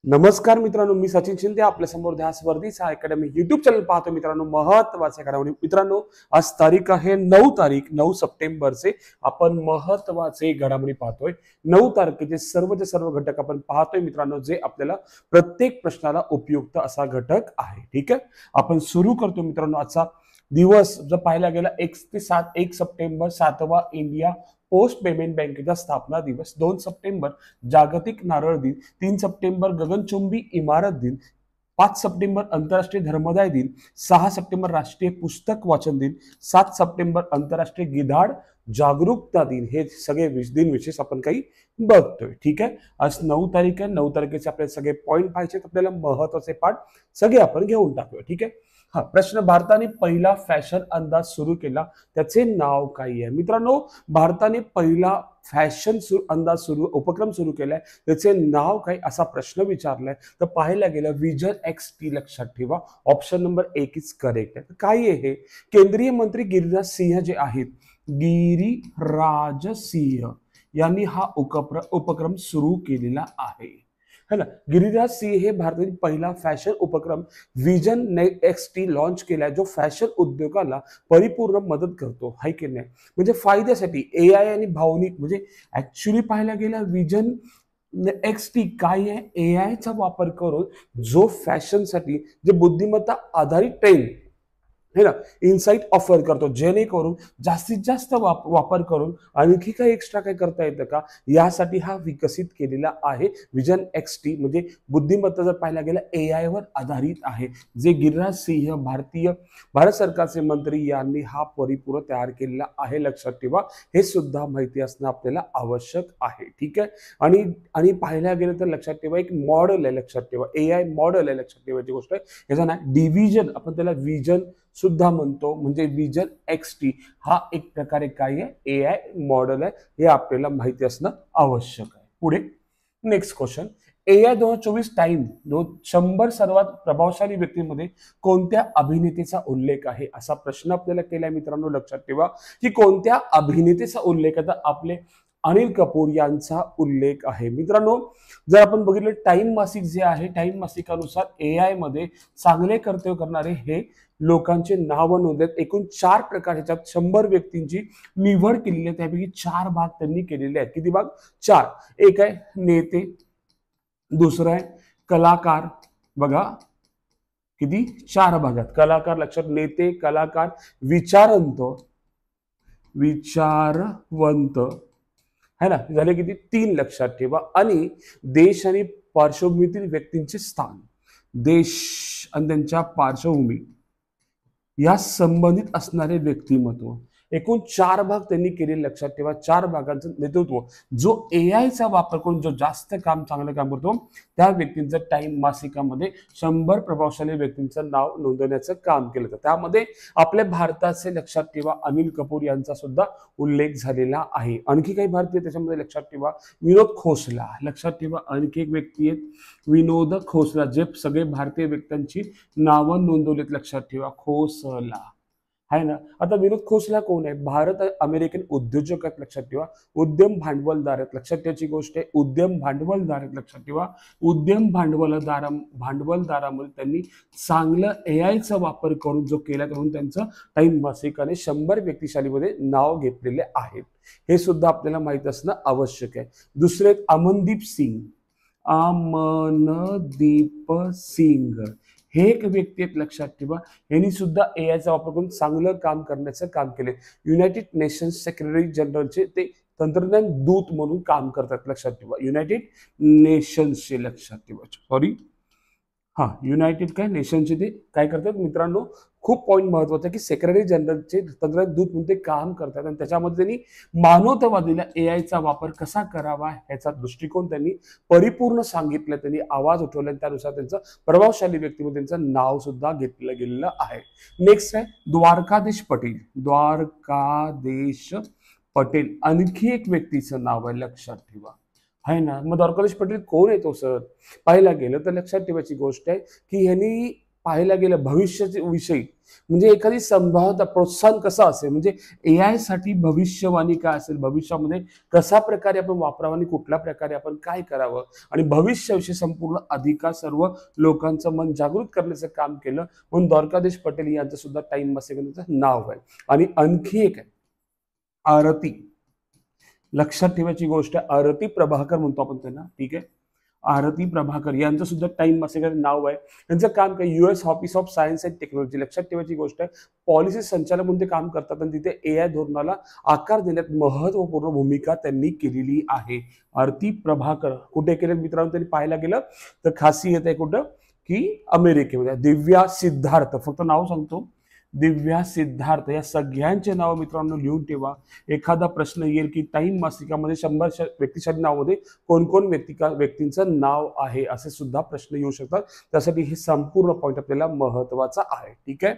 नमस्कार मित्रांनो, मी सचिन शिंदे आपल्या समोर ध्यास वर्धीचा अकॅडमी युट्यूब चॅनल पाहतो. मित्रांनो, महत्वाचे घडामोडी. मित्रांनो, आज तारीख आहे 9 सप्टेंबरचे. आपण महत्वाचे घडामोडी पाहतोय. 9 तारखेचे सर्वचे सर्व घटक आपण पाहतोय मित्रांनो, जे आपल्याला प्रत्येक प्रश्नाला उपयुक्त असा घटक आहे. ठीक आहे, आपण सुरू करतो मित्रांनो. आजचा दिवस जर पाहायला गेला 1 सप्टेंबर 7वा इंडिया पोस्ट पेमेंट बँकेचा स्थापना दिवस, 2 सप्टेंबर जागतिक नारळ दिन, 3 सप्टेंबर गगनचुंबी इमारत दिन, 5 सप्टेंबर आंतरराष्ट्रीय धर्मदाय दिन, 6 सप्टेंबर राष्ट्रीय पुस्तक वाचन दिन, 7 सप्टेंबर आंतरराष्ट्रीय गिधाड जागरूकता दिन. हे सगळे दिन विशेष आपण काही बघतोय. ठीक आहे, आज 9 तारीख आहे. 9 तारखेचे आपले सगळे पॉईंट पाहिजे, आपल्याला महत्वाचे पाठ सगळे आपण घेऊन टाकूया. ठीक आहे. हा प्रश्न, भारताने पहिला फॅशन अंदाज सुरू केला, त्याचे नाव काय आहे? मित्रांनो, भारताने पहिला फॅशन अंदाज उपक्रम सुरू केलाय, त्याचे नाव काय असा प्रश्न विचारलाय. तर पाहायला गेलं विजन XT. लक्षात ठेवा, ऑप्शन नंबर 1 इज करेक्ट आहे. काय आहे हे? केंद्रीय मंत्री गिरिराज सिंह जे आहेत, गिरिराज सिंह यांनी हा उपक्रम सुरू केलेला आहे, है ना. गिरिराज सिंह हे भारतातील पहिला फॅशन उपक्रम विजन XT लॉन्च केलाय, जो फॅशन उद्योगाला परिपूर्ण मदत करतो, हाय की नाही. म्हणजे फायद्यासाठी AI आणि भावनिक, म्हणजे ऍक्च्युली पाहायला गेला विजन XT काय आहे? AI चा वापर करून जो फॅशनसाठी जे बुद्धिमत्ता आधारित ट्रेंड है ना, इन्साइट ऑफर करतो, जेणेकरून जास्तीत जास्त वापर करून आणखी काही एक्स्ट्रा काय करता येतं का, यासाठी हा विकसित केलेला आहे विजन XT. म्हणजे बुद्धिमत्ता जर पाहायला गेला AI वर आधारित आहे, जे गिरिराज सिंह भारत सरकारचे मंत्री यांनी हा परिपूर्ण तयार केलेला आहे. लक्षात ठेवा, हे सुद्धा माहिती असणं आपल्याला आवश्यक आहे. ठीक आहे. आणि पाहायला गेलं तर लक्षात ठेवा, एक मॉडेल आहे. लक्षात ठेवा, AI मॉडेल आहे. लक्षात ठेवायची गोष्ट आहे, याचा ना डिव्हिजन, आपण त्याला विजन सुद्धा म्हणतो. म्हणजे विजन XT हा एक प्रकारे काय आहे? AI मॉडेल आहे. हे आपल्याला माहिती असणं आवश्यक आहे. पुढे नेक्स्ट क्वेश्चन, AI 2024 टाइम 100 सर्वात प्रभावशाली व्यक्तींमध्ये कोणत्या अभिनेतेचा उल्लेख आहे, असा प्रश्न आपल्याला केलाय. मित्रांनो, लक्षात ठेवा की कोणत्या अभिनेतेचा उल्लेख आहे, तर आपले अनिल कपूर यांचा उल्लेख आहे. मित्रांनो, जर आपण बघितलं टाइम मासिक जे आहे, टाइम मासिकानुसार AI मध्ये चांगले कर्तव्य करणारे हे लोकांचे नाव नोंदलेत. एकूण 4 प्रकार, ह्याच्यात 100 व्यक्तींची निवड केलेली आहे. त्यापैकी 4 भाग त्यांनी केलेले आहेत. किती भाग? 4. एक आहे नेते, दुसरं आहे कलाकार. बघा किती, 4 भागात कलाकार. लक्षात, नेते, कलाकार, विचारवंत है ना, झाले किती? 3. लक्षात ठेवा. आणि देश आणि पार्श्वभूमीतील व्यक्तींचे स्थान, देश आणि त्यांच्या पार्श्वभूमी या संबंधित असणारे व्यक्तिमत्व. एकूण 4 भाग त्यांनी केले. लक्षात ठेवा, 4 भागांचं नेतृत्व जो AI चा वापर करून जो जास्त चांगलं काम करतो, त्या व्यक्तींचं टाइम मासिकामध्ये 100 प्रभावशाली व्यक्तींचं नाव नोंदवण्याचं काम केलं जातं. त्यामध्ये आपल्या भारताचे, लक्षात ठेवा, अनिल कपूर यांचा सुद्धा उल्लेख झालेला आहे. आणखी काही भारतीय त्याच्यामध्ये लक्षात ठेवा, विनोद खोसला. लक्षात ठेवा, आणखी एक व्यक्ती आहेत विनोद खोसला, जे सगळे भारतीय व्यक्तींची नावं नोंदवलीत. लक्षात ठेवा, खोसला है ना. आता विनोद खोसला कोण आहे? भारत अमेरिकन उद्योजक आहेत. लक्षात ठेवा, उद्यम भांडवलदार आहेत. लक्षात ठेवायची गोष्ट आहे, उद्यम भांडवलदार आहेत. लक्षात ठेवा, उद्यम भांडवलदारामुळे त्यांनी चांगलं AI चा वापर करून जो केला, म्हणून त्यांचं टाइम मासिकाने 100 व्यक्तिशालीमध्ये नाव घेतलेले आहेत. हे सुद्धा आपल्याला माहित असणं आवश्यक आहे. दुसरे अमनदीप सिंग हे एक व्यक्ती आहेत. लक्षात ठेवा, यांनी सुद्धा AI चा वापर करून चांगलं काम करण्याचं काम केले. युनायटेड नेशन्स सेक्रेटरी जनरलचे ते तंत्रज्ञान दूत म्हणून काम करतात. लक्षात ठेवा, युनायटेड नेशन्सचे, लक्षात ठेवा, युनायटेड नेशनचे ते काय करतात मित्रांनो, खूप पॉईंट महत्वाचा की सेक्रेटरी जनरलचे तंत्रज्ञान दूत म्हणून ते काम करतात. आणि त्याच्यामध्ये त्यांनी मानवतावादीला AI चा वापर कसा करावा ह्याचा दृष्टिकोन त्यांनी परिपूर्ण सांगितलं. त्यांनी आवाज उठवला, त्यानुसार त्यांचं प्रभावशाली व्यक्तीमध्ये त्यांचं नाव सुद्धा घेतलं गेलेलं आहे. नेक्स्ट आहे द्वारकाधीश पटेल. आणखी एक व्यक्तीचं नाव आहे. लक्षात ठेवा, है ना. मग द्वारकाधीश पटेल कोण आहे तो? सर पाहायला गेलं तर लक्षात ठेवायची गोष्ट आहे की यांनी पाहायला गेलं भविष्याचे विषयी म्हणजे एखादी संभाव्यता प्रोत्साहन कसं असेल, म्हणजे एआय साठी भविष्यवाणी काय असेल, भविष्यामध्ये कशा प्रकारे आपण वापरावं आणि कुठल्या प्रकारे आपण काय करावं आणि भविष्याविषयी संपूर्ण अधिकार सर्व लोकांचं मन जागृत करण्याचं काम केलं म्हणून द्वारकाधीश पटेल यांचं सुद्धा टाइम मासिकाचं नाव आहे. आणि आणखी एक आहे आरती, लक्षात ठेवायची गोष्ट आहे, आरती प्रभाकर म्हणतो आपण त्यांना, ठीक आहे. आरती प्रभाकर यांचं सुद्धा टाइम मासिकाचं नाव आहे. यांचं काम काय, US office of science and technology, लक्षात ठेवायची गोष्ट आहे, पॉलिसी संचालक म्हणून ते काम करतात आणि तिथे एआय धोरणाला आकार देण्यात महत्वपूर्ण भूमिका त्यांनी केलेली आहे. आरती प्रभाकर कुठे केले मित्रांनो, त्यांनी पाहायला गेलं तर खासियत आहे कुठं की अमेरिकेमध्ये. दिव्या सिद्धार्थ, फक्त नाव सांगतो, दिव्या सिद्धार्थ, या सगळ्यांचे नाव मित्रांनो लिहून ठेवा. एखादा प्रश्न येईल की टाइम मासिकामध्ये 100 व्यक्तिशाली नावामध्ये कोण कोण व्यक्तींचं नाव आहे असे सुद्धा प्रश्न येऊ शकतात. त्यासाठी हे संपूर्ण पॉइंट आपल्याला महत्वाचा आहे. ठीक आहे,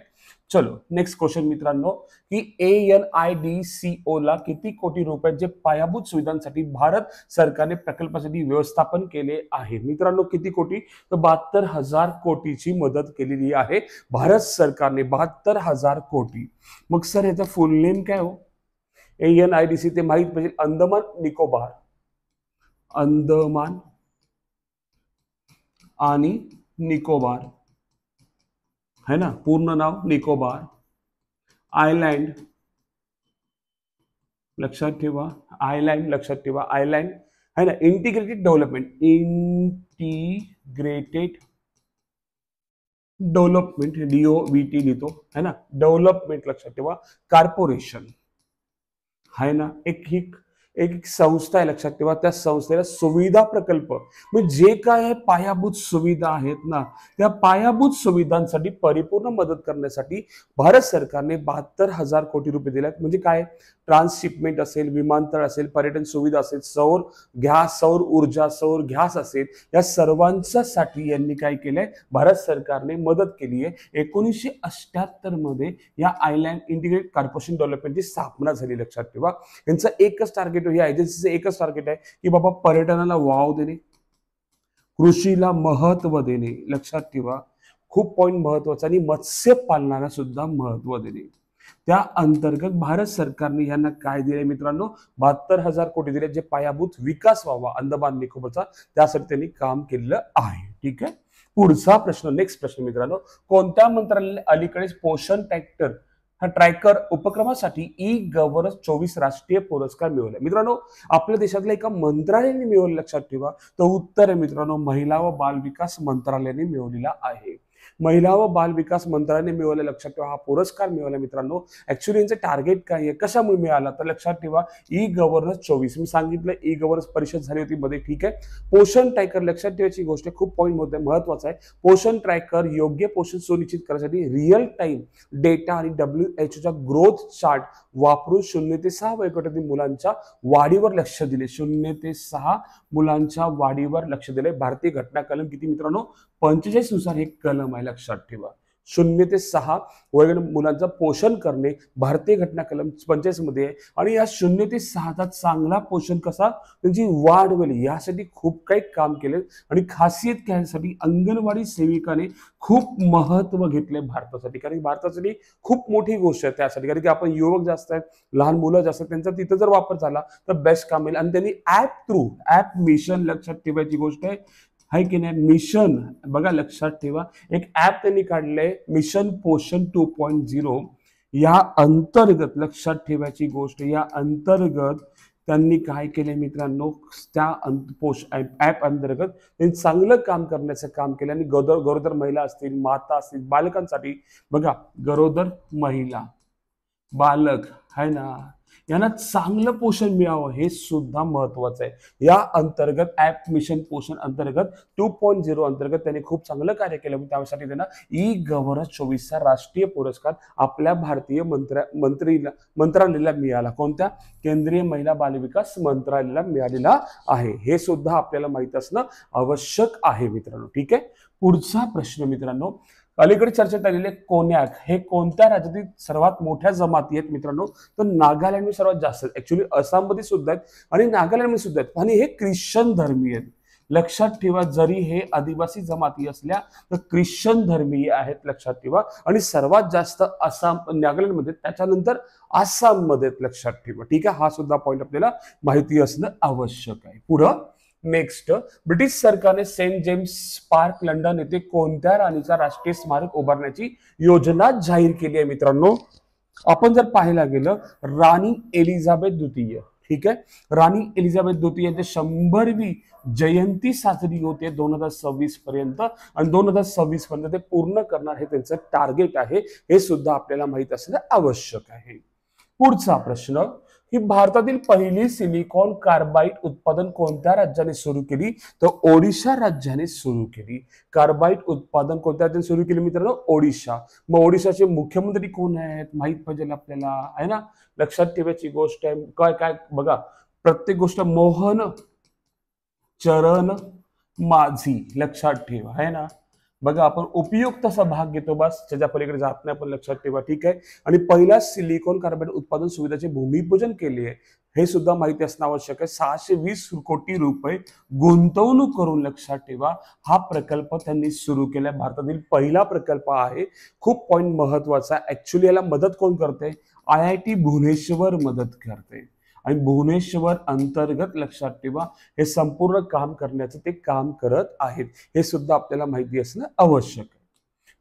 चलो नेक्स्ट क्वेश्चन मित्रांनो, की ANIDCO ला किती कोटी रुपयाचे पायाभूत सुविधांसाठी भारत सरकारने प्रकल्पासाठी व्यवस्थापन केले आहे. मित्रांनो किती कोटी, तर 72,000 कोटीची मदत केलेली आहे भारत सरकारने, 72,000 कोटी. मग सर याचा फुल नेम काय हो, ANIDC ते माहित पाहिजे, अंदमान निकोबार, अंदमान आणि निकोबार है ना, पूर्ण नाव निकोबार आयलँड, लक्षात ठेवा आयलँड, लक्षात ठेवा आयलँड है ना, integrated development, integrated development, DOVT लिहितो है ना, डेव्हलपमेंट, लक्षात ठेवा कॉर्पोरेशन है ना, एक संस्था आहे, लक्षात ठेवा. त्या संस्थेला सुविधा प्रकल्प म्हणजे जे काय पायाभूत सुविधा आहेत ना, त्या पायाभूत सुविधांसाठी परिपूर्ण मदत करण्यासाठी भारत सरकारने 72,000 कोटी रुपये दिले आहेत. म्हणजे काय, ट्रान्सशिपमेंट असेल, विमानतळ असेल, पर्यटन सुविधा असेल, सौर गॅस, सौर ऊर्जा, सौर गॅस असेल, या सर्वांसाठी यांनी काय केलंय, भारत सरकारने मदत केली आहे. 1978 मध्ये या आयलँड इंटिग्रेटेड कॉर्पोरेशन डेव्हलपमेंटची स्थापना झाली. लक्षात ठेवा यांचं एकच टार्गेट, या एजन्सीचं एकच टार्गेट आहे की बाबा पर्यटनाला वाव देणे, कृषीला महत्व देणे, लक्षात ठेवा खूप पॉइंट महत्वाचा, आणि मत्स्य पालनाला सुद्धा महत्व देणे. त्या अंतर्गत भारत सरकारने यांना काय दिले मित्रांनो, 72,000 कोटी दिले, जे पायाभूत विकास व्हावा अंदमान निकोबारचा, त्यासाठी त्यांनी काम केलेलं आहे. ठीक आहे, पुढचा प्रश्न, नेक्स्ट प्रश्न मित्रांनो, कोणत्या मंत्रालयाने अलीकडेच पोषण ट्रॅकर उपक्रमासाठी ई-गव्हर्नन्स 24 राष्ट्रीय पुरस्कार मिळवले. मित्रांनो आपल्या देशातल्या एका मंत्रालयाने मिळवले, लक्षात ठेवा. तर उत्तर आहे मित्रांनो, महिला व बाल विकास मंत्रालयाने मिळवलेला आहे. महिला व बाल विकास मंत्रालयाने मिळवला, लक्षात ठेवा हा पुरस्कार मिळवला मित्रांनो. ऍक्च्युअली यांचं टार्गेट काय आहे, कशामुळे मिळाला, तर लक्षात ठेवा ई-गव्हर्नन्स 24, मी सांगितलं ई-गव्हर्नन्स परिषद झाली होती मध्ये. ठीक आहे, पोषण ट्रॅकर, लक्षात ठेवायची गोष्ट खूप पॉईंट महत्वाचा आहे. पोषण ट्रॅकर योग्य पोषण सुनिश्चित करण्यासाठी रिअल टाइम डेटा आणि WHO ग्रोथ चार्ट वापरून 0 ते 6 वयोगटातील मुलांच्या वाढीवर लक्ष दिले. 0 ते 6 मुलांच्या वाढीवर लक्ष दिले. भारतीय घटना कलम किती मित्रांनो, 45 नुसार हे कलम आहे, लक्षात ठेवा. 0 ते 6 वयोगट मुलांचं पोषण करणे भारतीय घटना कलम 45 मध्ये आहे. आणि या 0 ते 6चा चांगला पोषण कसा त्यांची वाढ होईल यासाठी खूप काही काम केले. आणि खासियत घ्यायसाठी अंगणवाडी सेविकाने खूप महत्व घेतले भारतासाठी, कारण भारतासाठी खूप मोठी गोष्ट आहे त्यासाठी, कारण की आपण युवक जास्त आहेत, लहान मुलं जास्त आहेत, त्यांचा तिथं जर वापर झाला तर बेस्ट काम येईल. आणि त्यांनी ऍप मिशन, लक्षात ठेवायची गोष्ट आहे की नाही, मिशन बघा, लक्षात ठेवा एक ऍप त्यांनी काढलंय, मिशन पोषण 2.0. या अंतर्गत लक्षात ठेवायची गोष्ट, या अंतर्गत त्यांनी काय केले मित्रांनो, त्या ऍप अंतर्गत त्यांनी चांगलं काम करण्याचं काम केलं. आणि गरोदर महिला असतील, माता असतील, बालकांसाठी बघा, गरोदर महिला, बालक है ना, यांना चांगलं पोषण मिळावं हे सुद्धा महत्वाचं आहे. या अंतर्गत ऍप मिशन पोषण अंतर्गत 2.0 अंतर्गत त्यांनी खूप चांगलं कार्य केलं. त्यासाठी त्यांना ई-गव्हर्नन्स 24चा राष्ट्रीय पुरस्कार आपल्या भारतीय मंत्रालयाला मिळाला. कोणत्या, केंद्रीय महिला बालविकास मंत्रालयाला मिळालेला आहे. हे सुद्धा आपल्याला माहित असणं आवश्यक आहे मित्रांनो. ठीक आहे, पुढचा प्रश्न मित्रांनो, अलीकडे चर्चेत आलेले कोन्याक हे कोणत्या राज्यातील सर्वात मोठ्या जमाती आहेत मित्रांनो, तर नागालँडमध्ये सर्वात जास्त आहेत. ऍक्च्युअली आसाममध्ये सुद्धा आहेत आणि नागालँडमध्ये सुद्धा आहेत, आणि हे ख्रिश्चन धर्मीय आहेत. लक्षात ठेवा, जरी हे आदिवासी जमाती असल्या तर ख्रिश्चन धर्मीय आहेत, लक्षात ठेवा. आणि सर्वात जास्त आसाम नागालँडमध्ये, त्याच्यानंतर आसाममध्ये, लक्षात ठेवा. ठीक आहे, हा सुद्धा पॉईंट आपल्याला माहिती असणं आवश्यक आहे. पुढं नेक्स्ट, ब्रिटिश सरकारने सेंट जेम्स पार्क लंडन येथे कोणत्या राणीचा राष्ट्रीय स्मारक उभारण्याची योजना जाहीर केली आहे मित्रांनो? आपण जर पाहायला गेलं, राणी एलिझाबेथ द्वितीय, ठीक आहे, राणी एलिझाबेथ द्वितीय यांची 100वी जयंती साजरी होते 2026 पर्यंत, आणि 2026 पर्यंत ते पूर्ण करणार हे त्यांचं टार्गेट आहे. हे सुद्धा आपल्याला माहित असणं आवश्यक आहे. पुढचा प्रश्न, ही भारतातील पहिली सिलिकॉन कार्बाइड उत्पादन कोणत्या राज्याने सुरू केली? तर ओडिशा राज्याने सुरू केली. कार्बाइड उत्पादन कोणत्या राज्याने सुरू केली मित्रांनो? ओडिशा. मग ओडिशाचे मुख्यमंत्री कोण आहेत माहित पाहिजे आपल्याला, आहे ना? लक्षात ठेवायची गोष्ट आहे. काय काय बघा, प्रत्येक गोष्ट मोहन चरण माझी, लक्षात ठेवा, आहे ना? बघा, आपण उपयुक्त असा भाग घेतो, बस त्याच्या पलीकडे जात नाही आपण, लक्षात ठेवा. ठीक आहे. आणि पहिला सिलिकॉन कार्बाइड उत्पादन सुविधाचे भूमिपूजन केले आहे, हे सुद्धा माहिती असणं आवश्यक आहे. 620 कोटी रुपये गुंतवणूक करून, लक्षात ठेवा, हा प्रकल्प त्यांनी सुरू केला. भारतातील पहिला प्रकल्प आहे. खूप पॉइंट महत्वाचा. ऍक्च्युली याला मदत कोण करते? IIT भुवनेश्वर मदत करते. आणि भुवनेश्वर अंतर्गत, लक्षात ठेवा, हे संपूर्ण काम करण्याचं ते काम करत आहेत. हे सुद्धा आपल्याला माहिती असणं आवश्यक आहे.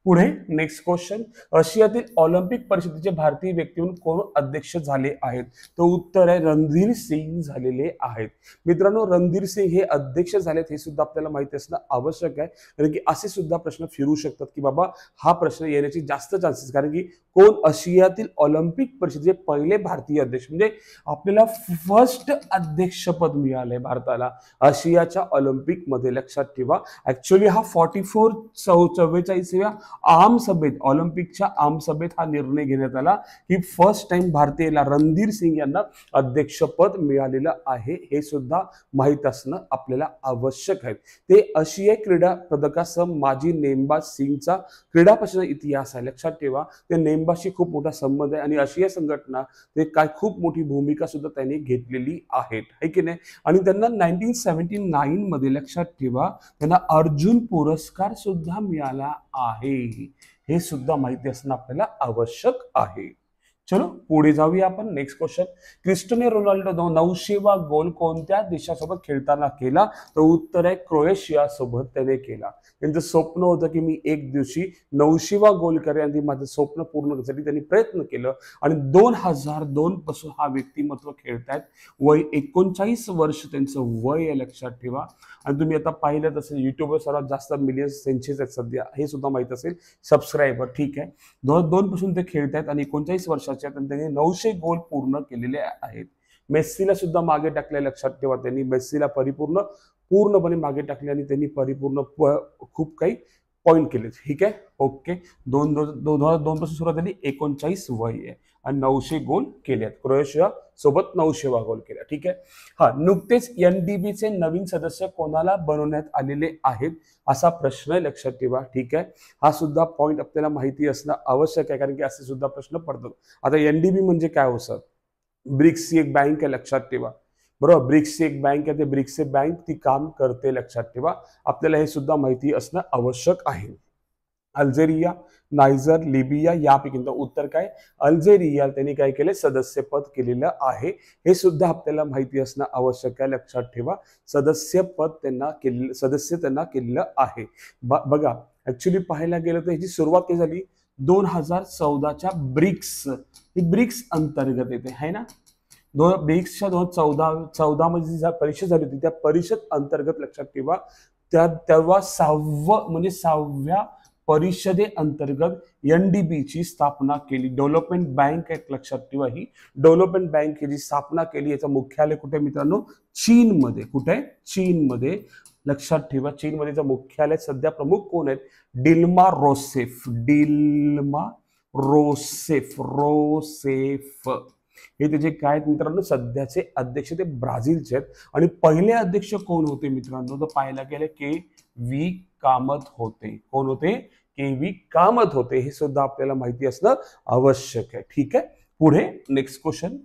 पुढे नेक्स्ट क्वेश्चन, आशियातील ऑलिम्पिक परिषदेचे भारतीय व्यक्ती म्हणून कोण अध्यक्ष झाले आहेत? तर उत्तर आहे रणधीर सिंग झालेले आहेत. मित्रांनो, रणधीर सिंग हे अध्यक्ष झालेत, हे सुद्धा आपल्याला माहिती असणं आवश्यक आहे. कारण की असे सुद्धा प्रश्न फिरू शकतात की बाबा हा प्रश्न येण्याची जास्त चान्सेस, कारण की कोण आशियातील ऑलिम्पिक परिषदेचे पहिले भारतीय अध्यक्ष, म्हणजे आपल्याला फर्स्ट अध्यक्षपद मिळालंय भारताला आशियाच्या ऑलिम्पिक मध्ये, लक्षात ठेवा. ऍक्च्युली हा 44व्या आम सभेत, ऑलिम्पिकच्या आम सभेत हा निर्णय घेण्यात आला की फर्स्ट टाइम भारतीयला रणधीर सिंग यांना अध्यक्षपद मिळालेलं आहे. हे सुद्धा माहीत असणं आपल्याला आवश्यक आहे. ते आशियाई क्रीडा पदकासह माजी नेमबाज सिंगचा क्रीडापासून इतिहास आहे, लक्षात ठेवा. ते नेमबाजी खूप मोठा संबंध आहे आणि आशिया संघटना ते काय खूप मोठी भूमिका सुद्धा त्यांनी घेतलेली आहे, है की नाही? आणि त्यांना 1979 मध्ये, लक्षात ठेवा, त्यांना अर्जुन पुरस्कार सुद्धा मिळाला आहे. हे सुद्धा माहिती असणं आपल्याला आवश्यक आहे. चलो पुढे जाऊया आपण. नेक्स्ट क्वेश्चन, क्रिस्टियानो रोनाल्डो 900वा गोल कोणत्या देशासोबत खेळताना केला? तर उत्तर आहे क्रोएशिया सोबत त्याने केला. त्यांचं स्वप्न होतं की मी एक दिवशी 900वा गोल करेन, आणि माझं स्वप्न पूर्ण करण्यासाठी त्यांनी प्रयत्न केलं. आणि 2002 पासून हा व्यक्तिमत्व खेळतायत. वय 39 वर्ष त्यांचं वय आहे, लक्षात ठेवा. आणि तुम्ही आता पाहिलं तसं युट्यूबवर सर्वात जास्त मिलियन्स त्यांचेच आहेत सध्या, हे सुद्धा माहित असेल, सबस्क्रायबर. ठीक आहे, 2002 पासून ते खेळतायत आणि 39 वर्षाचे आहेत, आणि त्यांनी 900 गोल पूर्ण केलेले आहेत. मेस्सीला सुद्धा मागे टाकले, लक्षात ठेवा. त्यांनी मेस्सीला पूर्णपणे मागे टाकले आणि त्यांनी परिपूर्ण खूप काही पॉइंट केले. ठीक आहे, ओके. 2002 पासून सुरुवात झाली, 39 वय आहे आणि 900 गोल केले आहेत. क्रोएशिया सोबत 900वा गोल केला. ठीक आहे. हा, नुकतेच NDBचे नवीन सदस्य कोणाला बनवण्यात आलेले आहेत असा प्रश्न आहे, लक्षात ठेवा. ठीक आहे, हा सुद्धा पॉइंट आपल्याला माहिती असणं आवश्यक आहे, कारण की असे सुद्धा प्रश्न पडतात. आता NDB म्हणजे काय हो सर? ब्रिक्सची एक बँक आहे, लक्षात ठेवा. बरोबर, ब्रिक्सची एक बँक आहे, ते ब्रिक्सची बँक ती काम करते, लक्षात ठेवा. आपल्याला हे सुद्धा माहिती असणं आवश्यक आहे. अल्जेरिया, नायजर, लिबिया यापैकी उत्तर काय? अल्जेरिया त्यांनी काय केले? सदस्यपद केलेलं आहे. हे सुद्धा आपल्याला माहिती असणं आवश्यक आहे, लक्षात ठेवा. सदस्य त्यांना केलेलं आहे. बघा, ऍक्च्युली पाहायला गेलं तर ह्याची सुरुवात काय झाली? 2014च्या ब्रिक्स, ही ब्रिक्स अंतर्गत येते, है ना? ब्रिक्सच्या 2014 मध्ये जी परिषद झाली होती, त्या परिषद अंतर्गत, लक्षात ठेवा, तेव्हा 6व्या परिषदे अंतर्गत NDBची स्थापना केली. डेव्हलपमेंट बँक आहे, लक्षात ठेवा. ही डेव्हलपमेंट बँकेची स्थापना केली. याचं मुख्यालय कुठे मित्रांनो? चीनमध्ये. कुठे? चीनमध्ये, लक्षात ठेवा. चीनमध्येचं मुख्यालय. सध्या प्रमुख कोण आहेत? डिल्मा रोसेफ. हे त्याचे काय मित्रांनो? सध्याचे अध्यक्ष ते ब्राझीलचे आहेत. आणि पहिले अध्यक्ष कोण होते मित्रांनो? तर पाहायला गेले KV कामत होते. कोण होते? KV कामत होते. हे सुद्धा आपल्याला माहिती असणं आवश्यक आहे. ठीक आहे, पुढे नेक्स्ट क्वेश्चन,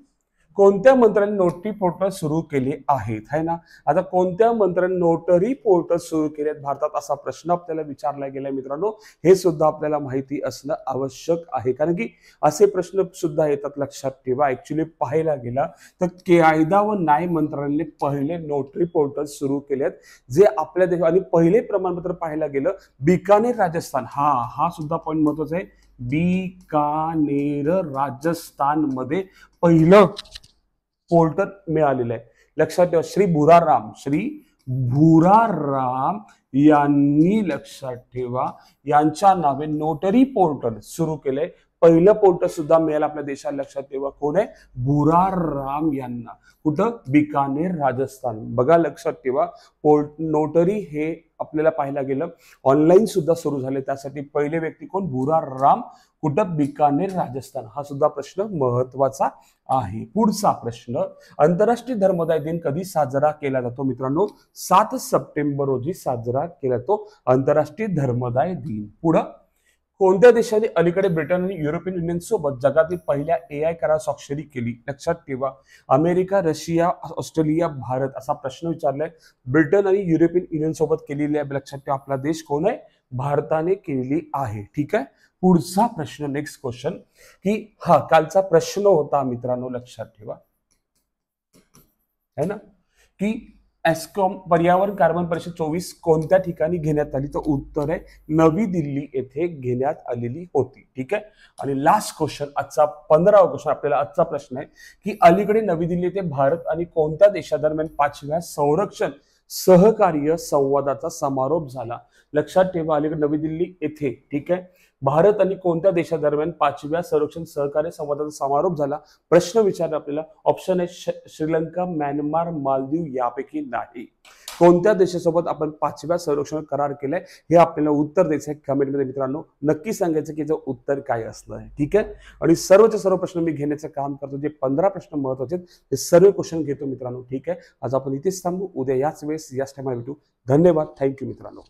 कोणत्या मंत्र्यांनी नोटरी पोर्टल सुरू केले आहेत, है ना? आता कोणत्या मंत्र्यांनी नोटरी पोर्टल सुरू केले आहेत भारतात असा प्रश्न आपल्याला विचारला गेलाय मित्रांनो. हे सुद्धा आपल्याला माहिती असणं आवश्यक आहे, कारण की असे प्रश्न सुद्धा येतात, लक्षात ठेवा. ऍक्च्युली पाहायला गेला तर कायदा व न्याय मंत्रालयाने पहिले नोटरी पोर्टल सुरू केले आहेत, जे आपल्या देशात. आणि पहिले प्रमाणपत्र पाहायला गेलं बिकानेर राजस्थान, हा सुद्धा पॉईंट महत्वाचा आहे. बिकानेर राजस्थान मध्ये पहिलं पोर्टल मिळालेलं आहे, लक्षात ठेवा. श्री भुराराम यांनी, लक्षात ठेवा, यांच्या नावे नोटरी पोर्टल सुरू केलंय. पहिलं पोर्टल सुद्धा मिळालं आपल्या देशाला, लक्षात ठेवा. कोण आहे? भुराराम यांना. कुठं? बिकानेर राजस्थान. बघा, लक्षात ठेवा. नोटरी हे आपल्याला पाहायला गेलं ऑनलाईन सुद्धा सुरू झाले, त्यासाठी पहिले व्यक्ती कोण? भुराराम. कुठं? बिकानेर राजस्थान. हा सुद्धा प्रश्न महत्वाचा आहे. पुढचा प्रश्न, आंतरराष्ट्रीय धर्मदाय दिन कधी साजरा केला जातो मित्रांनो? 7 सप्टेंबर रोजी साजरा केला जातो आंतरराष्ट्रीय धर्मदाय दिन. पुढं, कोणत्या देशाने अलीकडे ब्रिटन आणि युरोपियन युनियन सोबत जगातील पहिल्या AI करार स्वाक्षरी केली? लक्षात ठेवा. अमेरिका, रशिया, ऑस्ट्रेलिया, भारत असा प्रश्न विचारलाय. ब्रिटन आणि युरोपियन युनियन सोबत केलेली आहे, लक्षात ठेवा. आपला देश कोण आहे? भारताने केलेली आहे. ठीक आहे. पुढचा प्रश्न, नेक्स्ट क्वेश्चन, की कालचा प्रश्न होता मित्रांनो, लक्षात ठेवा, है ना, की एस्कॉम पर्यावरण कार्बन परिषद 24 कोणत्या ठिकाणी घेण्यात आली? तर उत्तर आहे नवी दिल्ली येथे घेण्यात आलेली होती. ठीक आहे. आणि लास्ट क्वेश्चन, आजचा 15वा क्वेश्चन, आपल्याला आजचा प्रश्न आहे की अलीकडे नवी दिल्ली येथे भारत आणि कोणत्या देशादरम्यान 5व्या संरक्षण सहकार्य संवादाचा समारोप झाला? लक्षात ठेवा. अलीकडे नवी दिल्ली येथे, ठीक आहे, भारत आणि कोणत्या देशादरम्यान 5व्या संरक्षण सहकार्य संवादाचा समारोप झाला? प्रश्न विचारला आपल्याला. ऑप्शन आहे श्रीलंका, म्यानमार, मालदीव, यापैकी नाही. कोणत्या देशासोबत आपण 5व्या संरक्षण करार केलाय हे आपल्याला उत्तर द्यायचं आहे कमेंटमध्ये मित्रांनो. नक्की सांगायचं की याचं उत्तर काय असलं आहे. ठीक आहे. आणि सर्वचे सर्व प्रश्न मी घेण्याचं काम करतो. जे 15 प्रश्न महत्वाचे आहेत ते सर्व क्वेश्चन घेतो मित्रांनो. ठीक आहे. आज आपण इथेच थांबू. उद्या याच वेळेस याच टाइमला भेटू. धन्यवाद. थँक्यू मित्रांनो.